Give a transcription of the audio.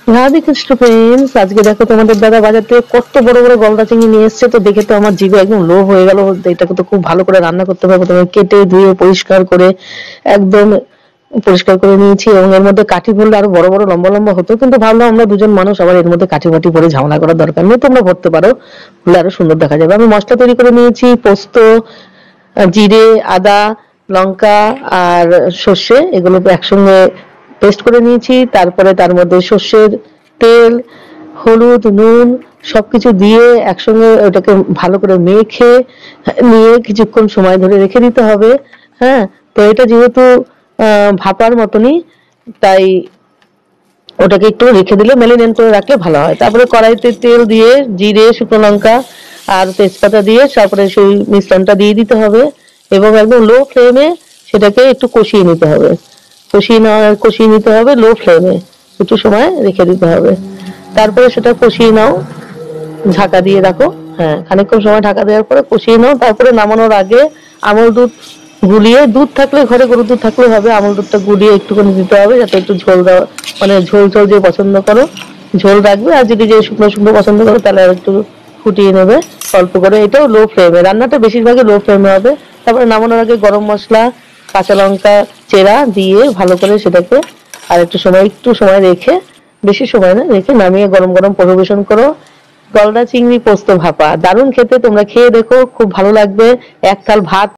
Radhe Krishna friends, আজকে দেখো তোমাদের দাদা বাজার থেকে কত বড় বড় গলদা চিংড়ি নিয়ে এসছে। তো দেখে তো আমার জিভে একদম লোভ হয়ে গেল। এটাকে তো খুব ভালো করে রান্না করতে পারবো। তুমি কেটে ধুয়ে পরিষ্কার করে একদম পরিষ্কার করে নিয়েছি, এবং এর মধ্যে কাঠি ভরলে আরো বড় বড় লম্বা লম্বা হতো, কিন্তু ভাবলাম আমরা দুজন মানুষ, আবার এর মধ্যে কাঠি বাটি ভরে ঝামেলা করার দরকার নেই। তোমরা ভরতে পারো, ভরলে আরো সুন্দর দেখা যাবে। আমি মশলা তৈরি করে নিয়েছি, পোস্ত, জিরে, আদা, লঙ্কা আর সর্ষে, এগুলো একসঙ্গে পেস্ট করে নিয়েছি। তারপরে তার মধ্যে সর্ষের তেল, হলুদ, নুন সবকিছু দিয়ে একসঙ্গে ওটাকে ভালো করে মেখে নিয়ে কিছুক্ষণ সময় ধরে রেখে দিতে হবে। হ্যাঁ, তো এটা যেহেতু ভাপার মতনই, তাই ওটাকে একটু রেখে দিলে, ম্যারিনেট করে রাখলে ভালো হয়। তারপরে কড়াইতে তেল দিয়ে জিরে, শুকনো লঙ্কা আর তেজপাতা দিয়ে তারপরে সেই মিশ্রণটা দিয়ে দিতে হবে, এবং একদম লো ফ্লেমে সেটাকে একটু কষিয়ে নিতে হবে। কষিয়ে নিতে হবে লো ফ্লেমে, একটু সময় রেখে দিতে হবে। তারপরে সেটা কষিয়ে নাও, ঢাকা দিয়ে রাখো। হ্যাঁ, খানিকক্ষণ সময় ঢাকা দেওয়ার পরে কষিয়ে নাও। তারপরে নামানোর আগে আমল দুধ গুলিয়ে, দুধ থাকলে ঘরে গরুর দুধ থাকলে হবে, আমল দুধটা গুলিয়ে একটুখানি দিতে হবে, যাতে একটু ঝোল দেওয়া, মানে ঝোল ঝোল যে পছন্দ করো ঝোল রাখবে, আর যদি যে শুকনো শুকনো পছন্দ করো তাহলে আর একটু ফুটিয়ে নেবে অল্প করে। এটাও লো ফ্লেমে, রান্নাটা বেশিরভাগই লো ফ্লেমে হবে। তারপরে নামানোর আগে গরম মশলা, কাঁচা লঙ্কা চেরা দিয়ে ভালো করে সেটাকে আর একটু সময় রেখে, বেশি সময় না রেখে, নামিয়ে গরম গরম পরিবেশন করো। গলদা চিংড়ি পোস্ত ভাপা দারুণ খেতে, তোমরা খেয়ে দেখো, খুব ভালো লাগবে। এক থাল ভাত